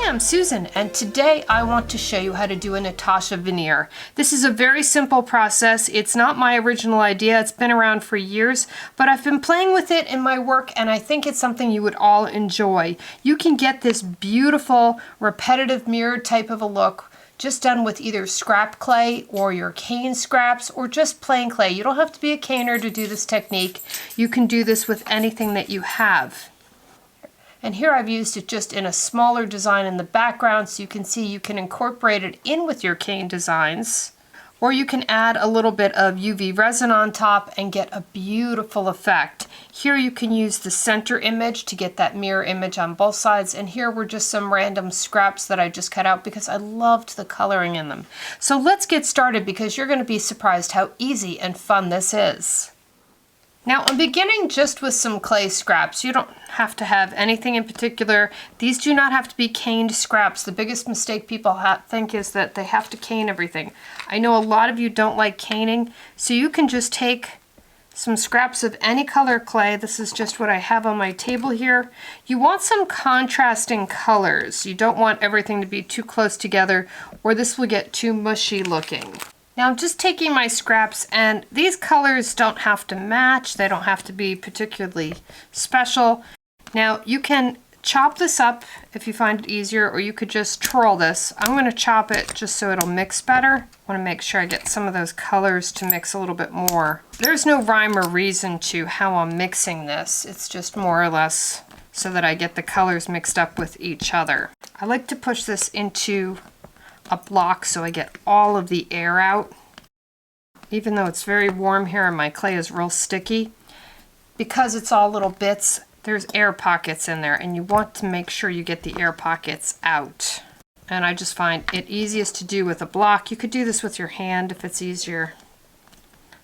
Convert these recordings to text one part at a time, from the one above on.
Hi, I'm Susan, and today I want to show you how to do a Natasha veneer. This is a very simple process. It's not my original idea. It's been around for years, but I've been playing with it in my work, and I think it's something you would all enjoy. You can get this beautiful, repetitive mirror type of a look just done with either scrap clay or your cane scraps or just plain clay. You don't have to be a caner to do this technique. You can do this with anything that you have. And here I've used it just in a smaller design in the background, so you can see you can incorporate it in with your cane designs, or you can add a little bit of UV resin on top and get a beautiful effect. Here you can use the center image to get that mirror image on both sides, and here were just some random scraps that I just cut out because I loved the coloring in them. So let's get started, because you're going to be surprised how easy and fun this is. Now I'm beginning just with some clay scraps. You don't have to have anything in particular. These do not have to be caned scraps. The biggest mistake people think is that they have to cane everything. I know a lot of you don't like caning, so you can just take some scraps of any color clay. This is just what I have on my table here. You want some contrasting colors. You don't want everything to be too close together, or this will get too mushy looking. Now I'm just taking my scraps, and these colors don't have to match. They don't have to be particularly special. Now you can chop this up if you find it easier, or you could just twirl this. I'm going to chop it just so it'll mix better. I want to make sure I get some of those colors to mix a little bit more. There's no rhyme or reason to how I'm mixing this. It's just more or less so that I get the colors mixed up with each other. I like to push this into a block so I get all of the air out. Even though it's very warm here and my clay is real sticky, because it's all little bits, there's air pockets in there, and you want to make sure you get the air pockets out. And I just find it easiest to do with a block. You could do this with your hand if it's easier.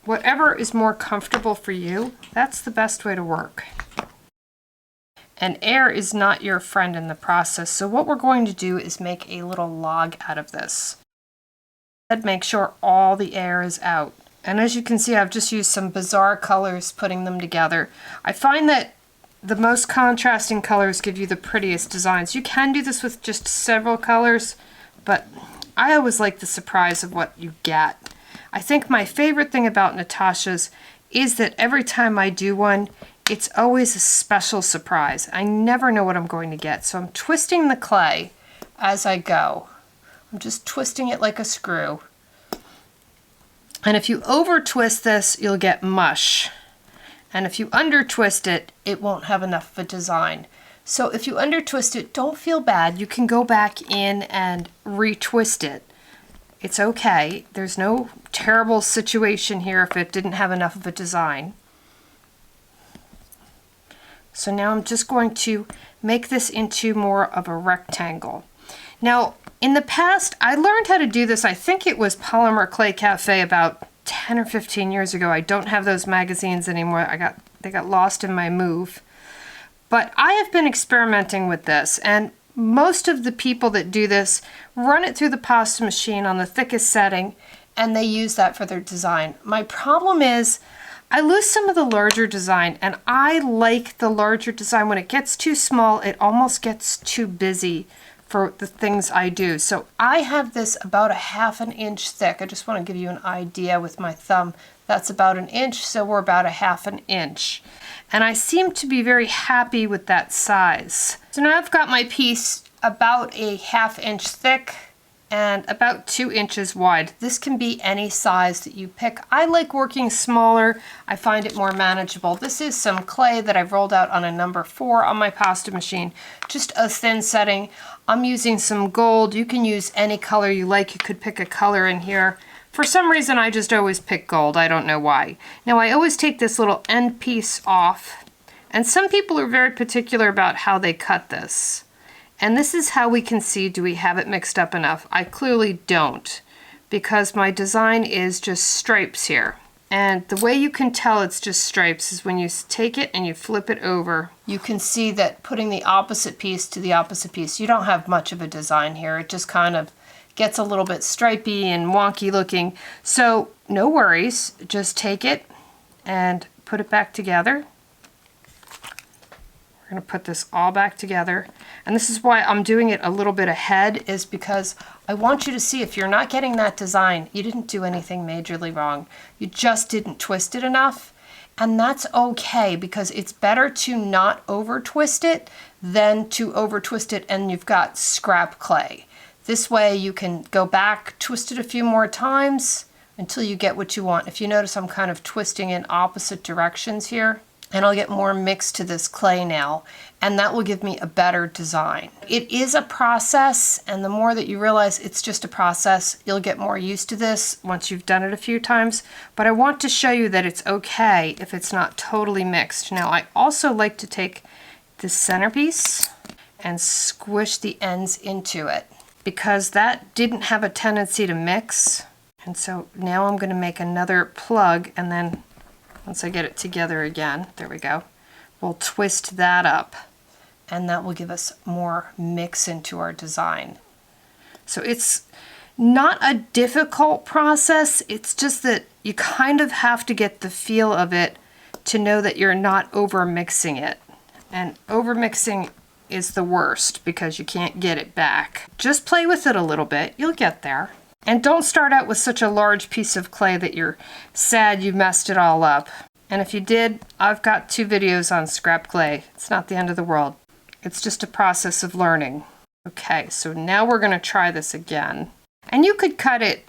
Whatever is more comfortable for you, that's the best way to work. And air is not your friend in the process, so what we're going to do is make a little log out of this. Make sure all the air is out. And as you can see, I've just used some bizarre colors putting them together. I find that the most contrasting colors give you the prettiest designs. You can do this with just several colors, but I always like the surprise of what you get. I think my favorite thing about Natasha's is that every time I do one, it's always a special surprise. I never know what I'm going to get. So I'm twisting the clay as I go. I'm just twisting it like a screw. And if you over twist this, you'll get mush. And if you under twist it, it won't have enough of a design. So if you under twist it, don't feel bad. You can go back in and retwist it. It's okay. There's no terrible situation here if it didn't have enough of a design. So now I'm just going to make this into more of a rectangle. Now, in the past, I learned how to do this. I think it was Polymer Clay Cafe about 10 or 15 years ago. I don't have those magazines anymore. They got lost in my move. But I have been experimenting with this, and most of the people that do this run it through the pasta machine on the thickest setting, and they use that for their design. My problem is I lose some of the larger design, and I like the larger design. When it gets too small, it almost gets too busy for the things I do. So I have this about a ½ an inch thick. I just want to give you an idea with my thumb. That's about an inch, so we're about a ½ an inch. And I seem to be very happy with that size. So now I've got my piece about a ½ inch thick and about 2 inches wide. This can be any size that you pick. I like working smaller. I find it more manageable. This is some clay that I've rolled out on a number 4 on my pasta machine. Just a thin setting. I'm using some gold. You can use any color you like. You could pick a color in here. For some reason, I just always pick gold. I don't know why. Now, I always take this little end piece off. And some people are very particular about how they cut this. And this is how we can see, do we have it mixed up enough? I clearly don't, because my design is just stripes here. And the way you can tell it's just stripes is when you take it and you flip it over. You can see that putting the opposite piece to the opposite piece, you don't have much of a design here. It just kind of gets a little bit stripey and wonky looking. So no worries, just take it and put it back together. We're going to put this all back together. And this is why I'm doing it a little bit ahead, is because I want you to see if you're not getting that design, you didn't do anything majorly wrong. You just didn't twist it enough. And that's okay, because it's better to not over twist it than to over twist it and you've got scrap clay. This way you can go back, twist it a few more times until you get what you want. If you notice, I'm kind of twisting in opposite directions here, and I'll get more mixed to this clay now, and that will give me a better design. It is a process, and the more that you realize it's just a process, you'll get more used to this once you've done it a few times. But I want to show you that it's okay if it's not totally mixed. Now, I also like to take this centerpiece and squish the ends into it, because that didn't have a tendency to mix. And so now I'm going to make another plug, and then once I get it together again, there we go, we'll twist that up, and that will give us more mix into our design. So it's not a difficult process, it's just that you kind of have to get the feel of it to know that you're not over mixing it. And over mixing is the worst because you can't get it back. Just play with it a little bit, you'll get there. And don't start out with such a large piece of clay that you're sad you messed it all up. And if you did, I've got 2 videos on scrap clay. It's not the end of the world. It's just a process of learning. Okay, so now we're going to try this again. And you could cut it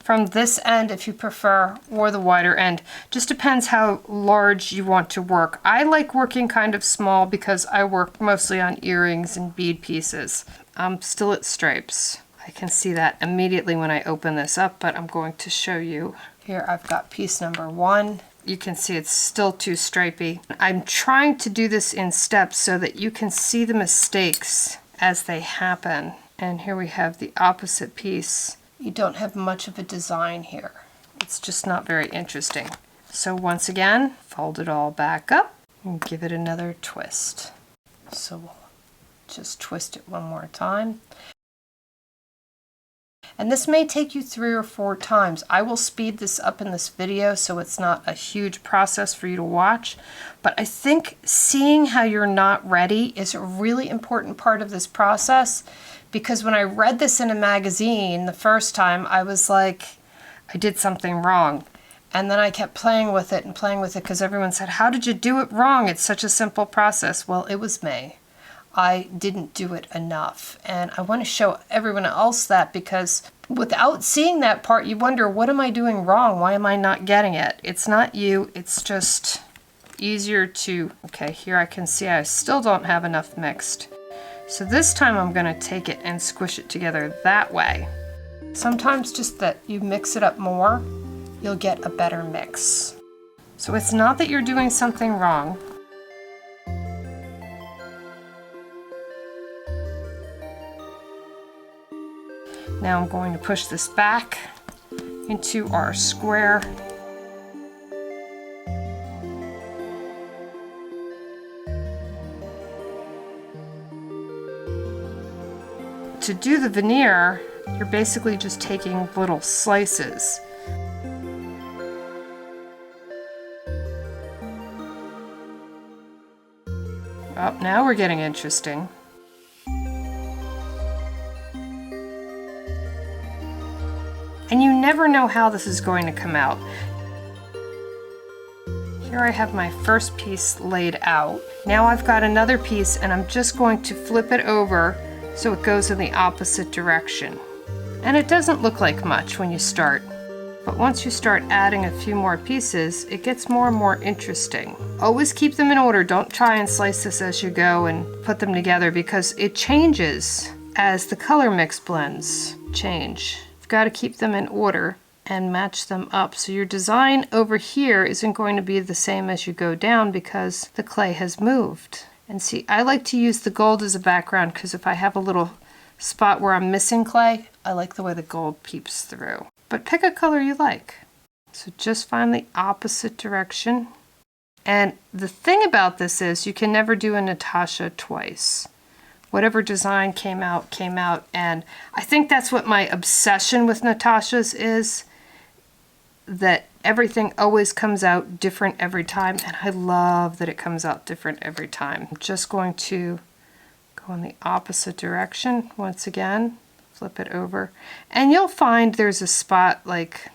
from this end if you prefer, or the wider end. Just depends how large you want to work. I like working kind of small because I work mostly on earrings and bead pieces. I'm still at stripes. I can see that immediately when I open this up, but I'm going to show you. Here I've got piece number 1. You can see it's still too stripy. I'm trying to do this in steps so that you can see the mistakes as they happen. And here we have the opposite piece. You don't have much of a design here. It's just not very interesting. So once again, fold it all back up and give it another twist. So we'll just twist it one more time. And this may take you 3 or 4 times. I will speed this up in this video so it's not a huge process for you to watch. But I think seeing how you're not ready is a really important part of this process, because when I read this in a magazine the first time, I was like, I did something wrong. And then I kept playing with it because everyone said, how did you do it wrong? It's such a simple process. Well, it was me. I didn't do it enough. And I want to show everyone else that, because without seeing that part, you wonder, what am I doing wrong? Why am I not getting it? It's not you, it's just easier to, okay, here I can see I still don't have enough mixed. So this time I'm going to take it and squish it together that way. Sometimes just that you mix it up more, you'll get a better mix. So it's not that you're doing something wrong. Now I'm going to push this back into our square. To do the veneer, you're basically just taking little slices. Oh, now we're getting interesting. And you never know how this is going to come out. Here I have my first piece laid out. Now I've got another piece, and I'm just going to flip it over so it goes in the opposite direction. And it doesn't look like much when you start, but once you start adding a few more pieces, it gets more and more interesting. Always keep them in order. Don't try and slice this as you go and put them together, because it changes as the color mix blends change. You've got to keep them in order and match them up. So your design over here isn't going to be the same as you go down because the clay has moved. And see, I like to use the gold as a background because if I have a little spot where I'm missing clay, I like the way the gold peeps through. But pick a color you like. So just find the opposite direction. And the thing about this is you can never do a Natasha twice. Whatever design came out, and I think that's what my obsession with Natasha's is, that everything always comes out different every time, and I love that it comes out different every time. I'm just going to go in the opposite direction once again, flip it over, and you'll find there's a spot like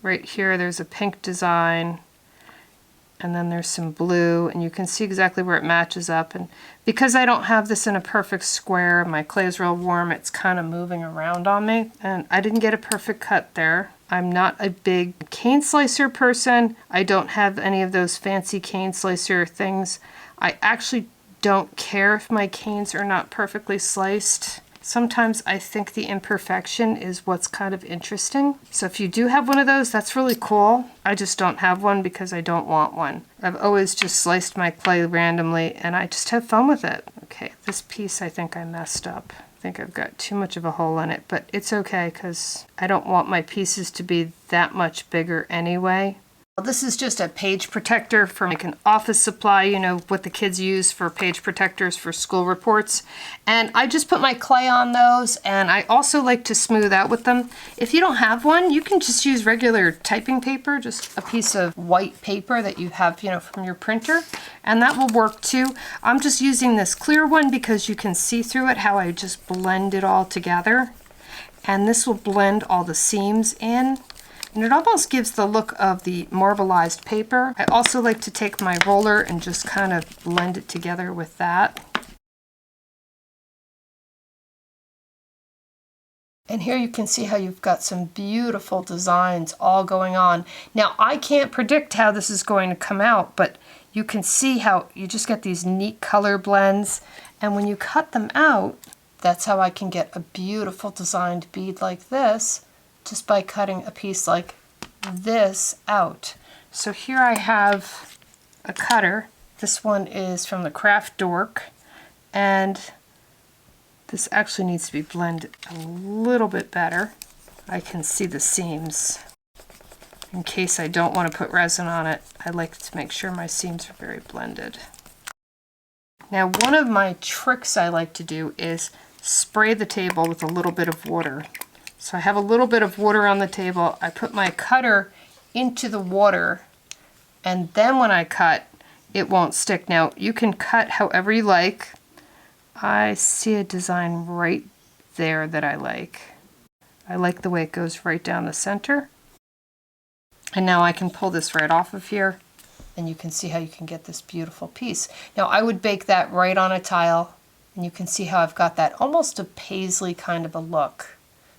right here, there's a pink design, and then there's some blue, and you can see exactly where it matches up. And because I don't have this in a perfect square, my clay is real warm, it's kind of moving around on me, and I didn't get a perfect cut there. I'm not a big cane slicer person. I don't have any of those fancy cane slicer things. I actually don't care if my canes are not perfectly sliced. Sometimes I think the imperfection is what's kind of interesting. So if you do have one of those, that's really cool. I just don't have one because I don't want one. I've always just sliced my clay randomly and I just have fun with it. Okay, this piece I think I messed up. I think I've got too much of a hole in it, but it's okay because I don't want my pieces to be that much bigger anyway. This is just a page protector from like an office supply, you know, what the kids use for page protectors for school reports. And I just put my clay on those, and I also like to smooth out with them. If you don't have one, you can just use regular typing paper, just a piece of white paper that you have, you know, from your printer, and that will work too. I'm just using this clear one because you can see through it how I just blend it all together. And this will blend all the seams in. And it almost gives the look of the marbleized paper. I also like to take my roller and just kind of blend it together with that. And here you can see how you've got some beautiful designs all going on. Now, I can't predict how this is going to come out, but you can see how you just get these neat color blends. And when you cut them out, that's how I can get a beautiful designed bead like this, just by cutting a piece like this out. So here I have a cutter. This one is from the Craft Dork, and this actually needs to be blended a little bit better. I can see the seams. In case I don't want to put resin on it, I like to make sure my seams are very blended. Now, one of my tricks I like to do is spray the table with a little bit of water. So I have a little bit of water on the table. I put my cutter into the water, and then when I cut, it won't stick. Now, you can cut however you like. I see a design right there that I like. I like the way it goes right down the center. And now I can pull this right off of here, and you can see how you can get this beautiful piece. Now, I would bake that right on a tile, and you can see how I've got that almost a paisley kind of a look.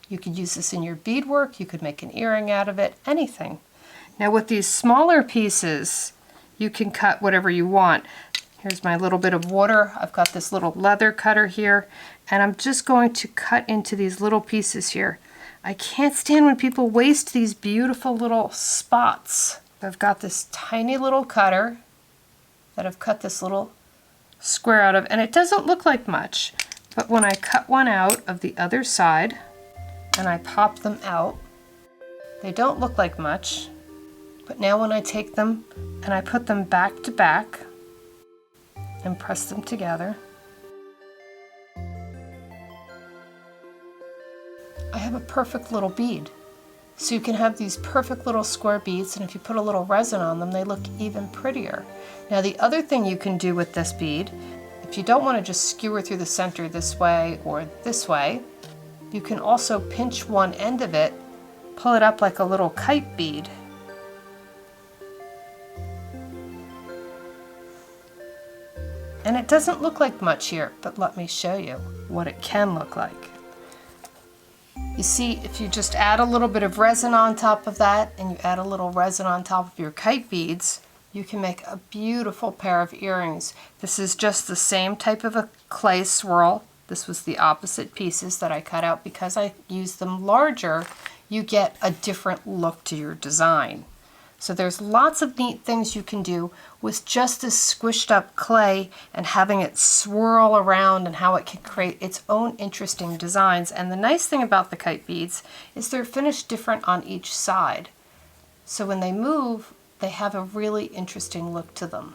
You could use this in your beadwork, you could make an earring out of it, anything. Now with these smaller pieces, you can cut whatever you want. Here's my little bit of water. I've got this little leather cutter here, and I'm just going to cut into these little pieces here. I can't stand when people waste these beautiful little spots. I've got this tiny little cutter that I've cut this little square out of, and it doesn't look like much, but when I cut one out of the other side, and I pop them out, they don't look like much, but now when I take them and I put them back to back and press them together, I have a perfect little bead. So you can have these perfect little square beads, and if you put a little resin on them, they look even prettier. Now the other thing you can do with this bead, if you don't want to just skewer through the center this way or this way, you can also pinch one end of it, pull it up like a little kite bead. And it doesn't look like much here, but let me show you what it can look like. You see, if you just add a little bit of resin on top of that, and you add a little resin on top of your kite beads, you can make a beautiful pair of earrings. This is just the same type of a clay swirl. This was the opposite pieces that I cut out. Because I used them larger, you get a different look to your design. So there's lots of neat things you can do with just this squished up clay and having it swirl around, and how it can create its own interesting designs. And the nice thing about the kite beads is they're finished different on each side. So when they move, they have a really interesting look to them.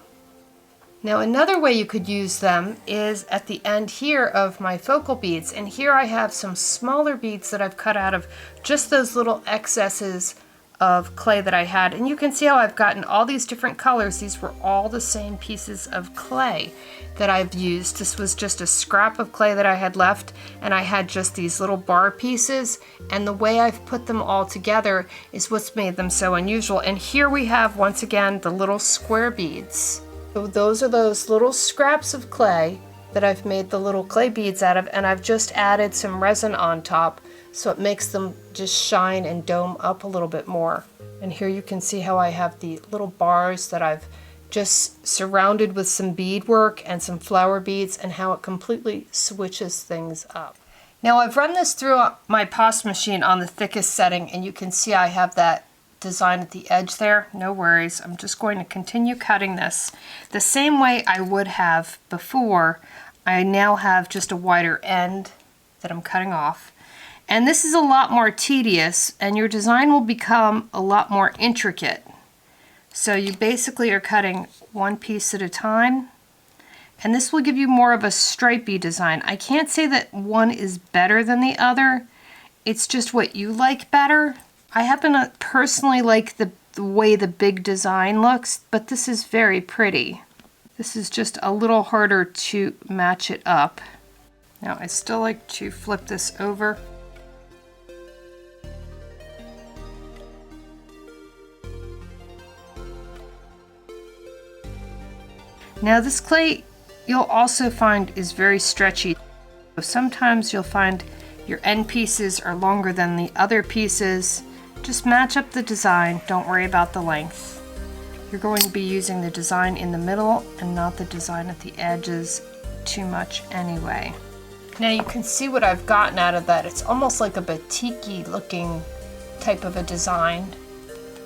Now another way you could use them is at the end here of my focal beads, and here I have some smaller beads that I've cut out of just those little excesses of clay that I had, and you can see how I've gotten all these different colors. These were all the same pieces of clay that I've used. This was just a scrap of clay that I had left, and I had just these little bar pieces, and the way I've put them all together is what's made them so unusual. And here we have, once again, the little square beads. So those are those little scraps of clay that I've made the little clay beads out of, and I've just added some resin on top so it makes them just shine and dome up a little bit more. And here you can see how I have the little bars that I've just surrounded with some beadwork and some flower beads, and how it completely switches things up. Now I've run this through my pasta machine on the thickest setting, and you can see I have that design at the edge there. No worries, I'm just going to continue cutting this the same way I would have before. I now have just a wider end that I'm cutting off. And this is a lot more tedious, and your design will become a lot more intricate. So you basically are cutting one piece at a time, and this will give you more of a stripy design. I can't say that one is better than the other. It's just what you like better. I happen to personally like the way the big design looks, but this is very pretty. This is just a little harder to match it up. Now I still like to flip this over. Now this clay you'll also find is very stretchy. Sometimes you'll find your end pieces are longer than the other pieces. Just match up the design, don't worry about the length. You're going to be using the design in the middle and not the design at the edges too much anyway. Now you can see what I've gotten out of that. It's almost like a batik-y looking type of a design.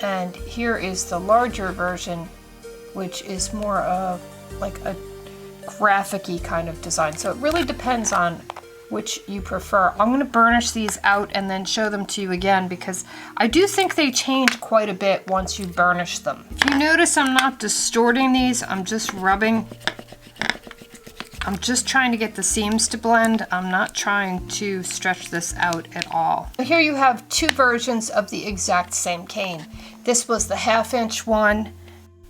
And here is the larger version, which is more of like a graphic-y kind of design. So it really depends on which you prefer. I'm going to burnish these out and then show them to you again, because I do think they change quite a bit once you burnish them. If you notice, I'm not distorting these, I'm just rubbing. I'm just trying to get the seams to blend. I'm not trying to stretch this out at all. Here you have two versions of the exact same cane. This was the 1/2 inch one,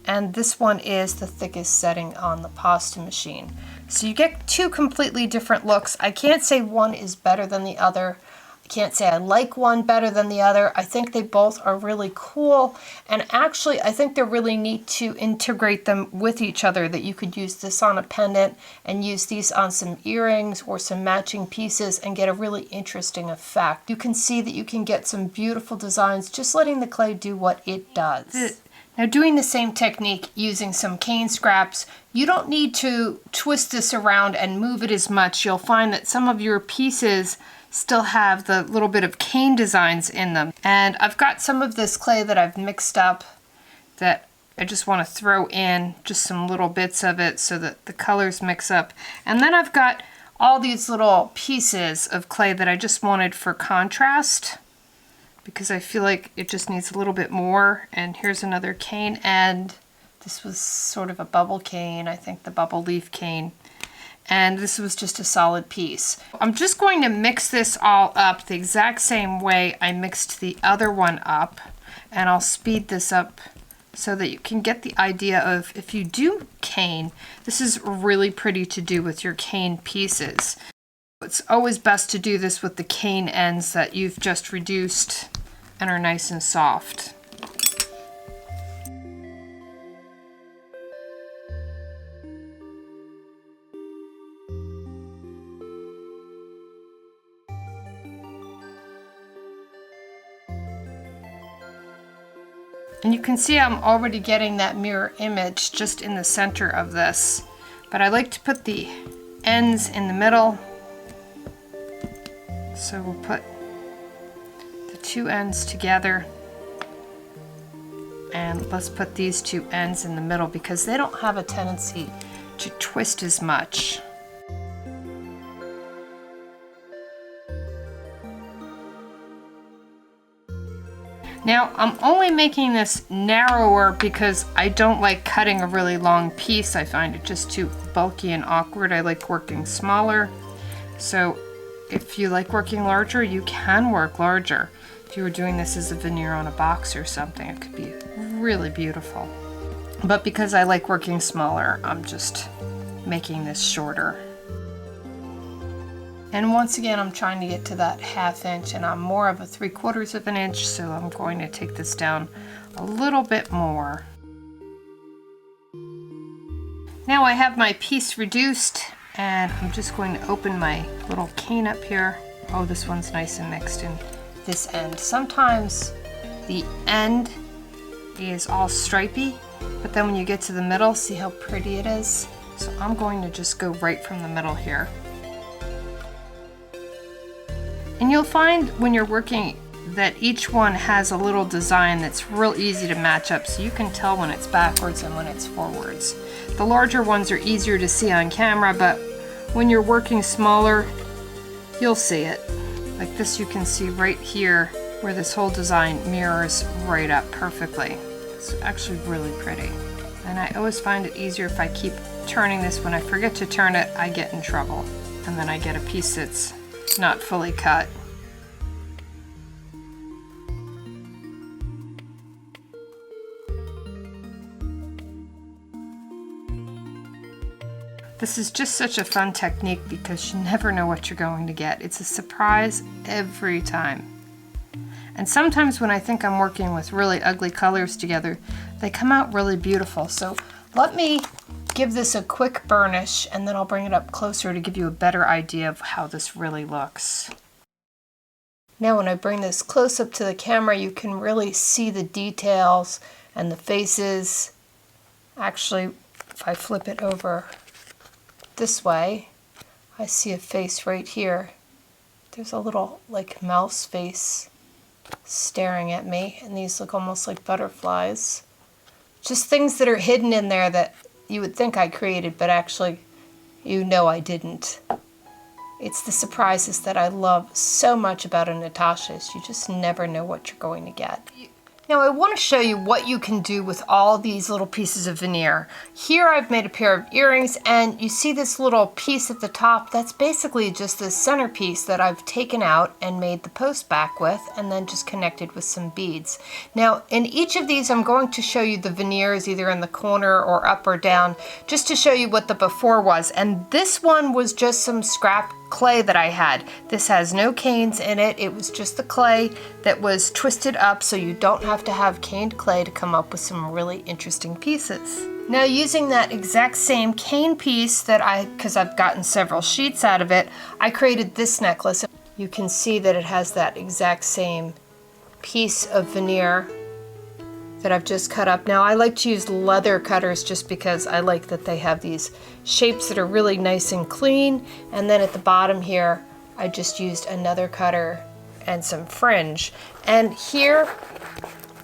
and this one is the thickest setting on the pasta machine. So you get two completely different looks. I can't say one is better than the other. I can't say I like one better than the other. I think they both are really cool, and actually I think they're really neat to integrate them with each other, that you could use this on a pendant and use these on some earrings or some matching pieces and get a really interesting effect. You can see that you can get some beautiful designs just letting the clay do what it does. Now doing the same technique using some cane scraps, you don't need to twist this around and move it as much. You'll find that some of your pieces still have the little bit of cane designs in them. And I've got some of this clay that I've mixed up that I just want to throw in just some little bits of it so that the colors mix up. And then I've got all these little pieces of clay that I just wanted for contrast, because I feel like it just needs a little bit more. And here's another cane, and this was sort of a bubble cane, I think the bubble leaf cane. And this was just a solid piece. I'm just going to mix this all up the exact same way I mixed the other one up, and I'll speed this up so that you can get the idea of, if you do cane, this is really pretty to do with your cane pieces. It's always best to do this with the cane ends that you've just reduced and are nice and soft. And you can see I'm already getting that mirror image just in the center of this, but I like to put the ends in the middle. So we'll put the two ends together, and let's put these two ends in the middle because they don't have a tendency to twist as much. Now I'm only making this narrower because I don't like cutting a really long piece. I find it just too bulky and awkward. I like working smaller. So if you like working larger, you can work larger. If If you were doing this as a veneer on a box or something, it could be really beautiful. But because I like working smaller, I'm just making this shorter. And once again, I'm trying to get to that 1/2 inch, and I'm more of a 3/4 of an inch, so I'm going to take this down a little bit more. Now I have my piece reduced, and I'm just going to open my little cane up here. Oh, this one's nice and mixed in this end. Sometimes the end is all stripy, but then when you get to the middle, see how pretty it is? So I'm going to just go right from the middle here. And you'll find when you're working that each one has a little design that's real easy to match up, so you can tell when it's backwards and when it's forwards. The larger ones are easier to see on camera, but when you're working smaller, you'll see it. Like this, you can see right here where this whole design mirrors right up perfectly. It's actually really pretty. And I always find it easier if I keep turning this. When I forget to turn it, I get in trouble. And then I get a piece that's not fully cut. This is just such a fun technique because you never know what you're going to get. It's a surprise every time. And sometimes when I think I'm working with really ugly colors together, they come out really beautiful. So let me give this a quick burnish, and then I'll bring it up closer to give you a better idea of how this really looks. Now when I bring this close up to the camera, you can really see the details and the faces. Actually, if I flip it over this way, I see a face right here. There's a little like mouse face staring at me, and these look almost like butterflies. Just things that are hidden in there that you would think I created, but actually you know I didn't. It's the surprises that I love so much about a Natasha, is you just never know what you're going to get. Now I want to show you what you can do with all these little pieces of veneer. Here I've made a pair of earrings, and you see this little piece at the top. That's basically just the centerpiece that I've taken out and made the post back with, and then just connected with some beads. Now in each of these I'm going to show you the veneers either in the corner or up or down, just to show you what the before was. And this one was just some scrap clay that I had. This has no canes in it. It was just the clay that was twisted up, so you don't have to have caned clay to come up with some really interesting pieces. Now using that exact same cane piece that because I've gotten several sheets out of it, I created this necklace. You can see that it has that exact same piece of veneer that I've just cut up. Now I like to use leather cutters just because I like that they have these shapes that are really nice and clean. And then at the bottom here, I just used another cutter and some fringe. And here,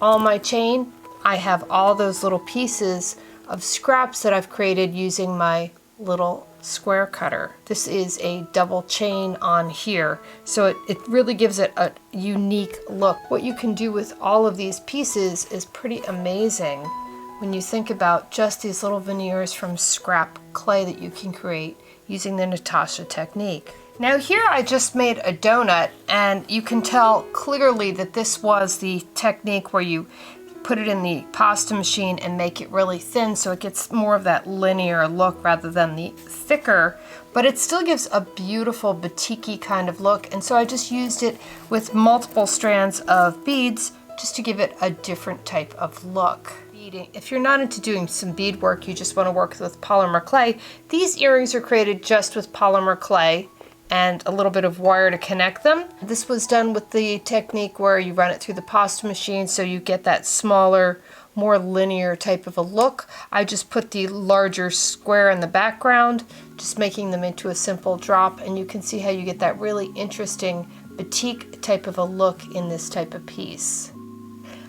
on my chain, I have all those little pieces of scraps that I've created using my little square cutter. This is a double chain on here, so it really gives it a unique look. What you can do with all of these pieces is pretty amazing when you think about just these little veneers from scrap clay that you can create using the Natasha technique. Now here I just made a donut, and you can tell clearly that this was the technique where you put it in the pasta machine and make it really thin, so it gets more of that linear look rather than the thicker, but it still gives a beautiful batik-y kind of look. And so I just used it with multiple strands of beads just to give it a different type of look. If you're not into doing some bead work, you just want to work with polymer clay, these earrings are created just with polymer clay and a little bit of wire to connect them. This was done with the technique where you run it through the pasta machine, so you get that smaller, more linear type of a look. I just put the larger square in the background, just making them into a simple drop, and you can see how you get that really interesting batik type of a look in this type of piece.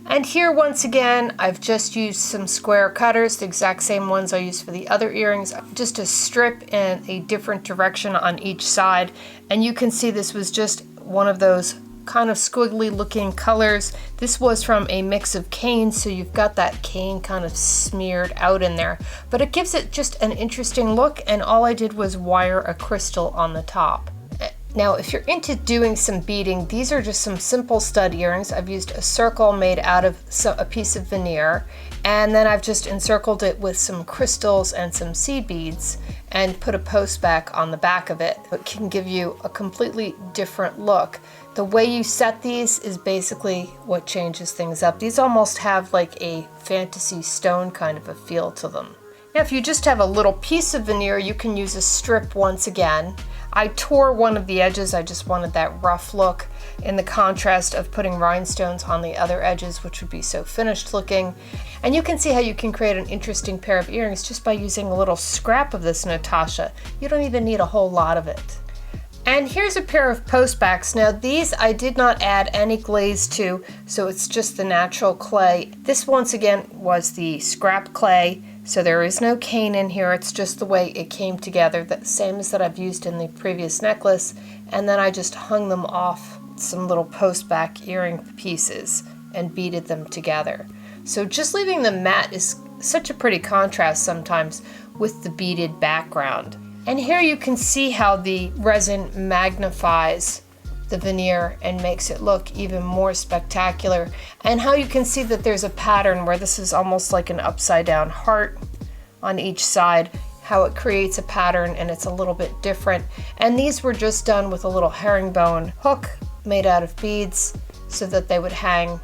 And here once again, I've just used some square cutters, the exact same ones I used for the other earrings, just a strip in a different direction on each side. And you can see this was just one of those kind of squiggly looking colors. This was from a mix of canes, so you've got that cane kind of smeared out in there. But it gives it just an interesting look, and all I did was wire a crystal on the top. Now, if you're into doing some beading, these are just some simple stud earrings. I've used a circle made out of a piece of veneer, and then I've just encircled it with some crystals and some seed beads and put a post back on the back of it. It can give you a completely different look. The way you set these is basically what changes things up. These almost have like a fantasy stone kind of a feel to them. Now, if you just have a little piece of veneer, you can use a strip once again. I tore one of the edges. I just wanted that rough look in the contrast of putting rhinestones on the other edges, which would be so finished looking. And you can see how you can create an interesting pair of earrings just by using a little scrap of this Natasha. You don't even need a whole lot of it. And here's a pair of postbacks. Now these I did not add any glaze to, so it's just the natural clay. This once again was the scrap clay, so there is no cane in here. It's just the way it came together, the same as that I've used in the previous necklace. And then I just hung them off some little postback earring pieces and beaded them together. So just leaving them matte is such a pretty contrast sometimes with the beaded background. And here you can see how the resin magnifies the veneer and makes it look even more spectacular, and how you can see that there's a pattern where this is almost like an upside down heart on each side, how it creates a pattern and it's a little bit different. And these were just done with a little herringbone hook made out of beads so that they would hang.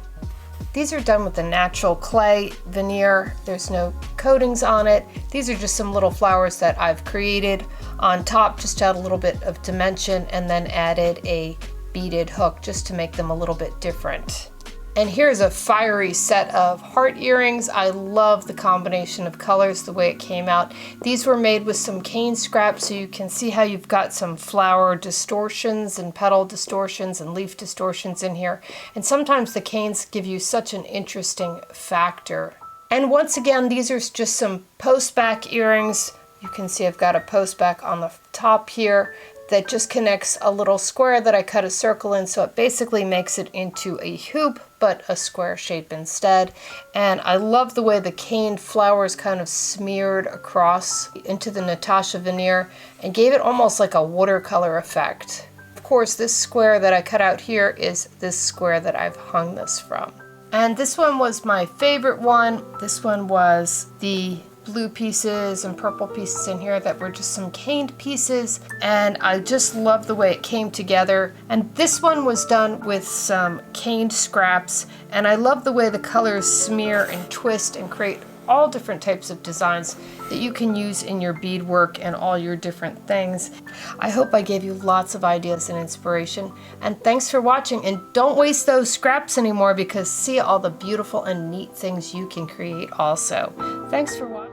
These are done with the natural clay veneer. There's no coatings on it. These are just some little flowers that I've created on top just to add a little bit of dimension, and then added a beaded hook just to make them a little bit different. And here's a fiery set of heart earrings. I love the combination of colors, the way it came out. These were made with some cane scrap, so you can see how you've got some flower distortions and petal distortions and leaf distortions in here. And sometimes the canes give you such an interesting factor. And once again, these are just some postback earrings. You can see I've got a postback on the top here that just connects a little square that I cut a circle in, so it basically makes it into a hoop, but a square shape instead. And I love the way the cane flowers kind of smeared across into the Natasha veneer and gave it almost like a watercolor effect. Of course, this square that I cut out here is this square that I've hung this from. And this one was my favorite one. This one was the blue pieces and purple pieces in here that were just some caned pieces, and I just love the way it came together. And this one was done with some caned scraps, and I love the way the colors smear and twist and create all different types of designs that you can use in your beadwork and all your different things. I hope I gave you lots of ideas and inspiration, and thanks for watching. And don't waste those scraps anymore, because see all the beautiful and neat things you can create also. Thanks for watching.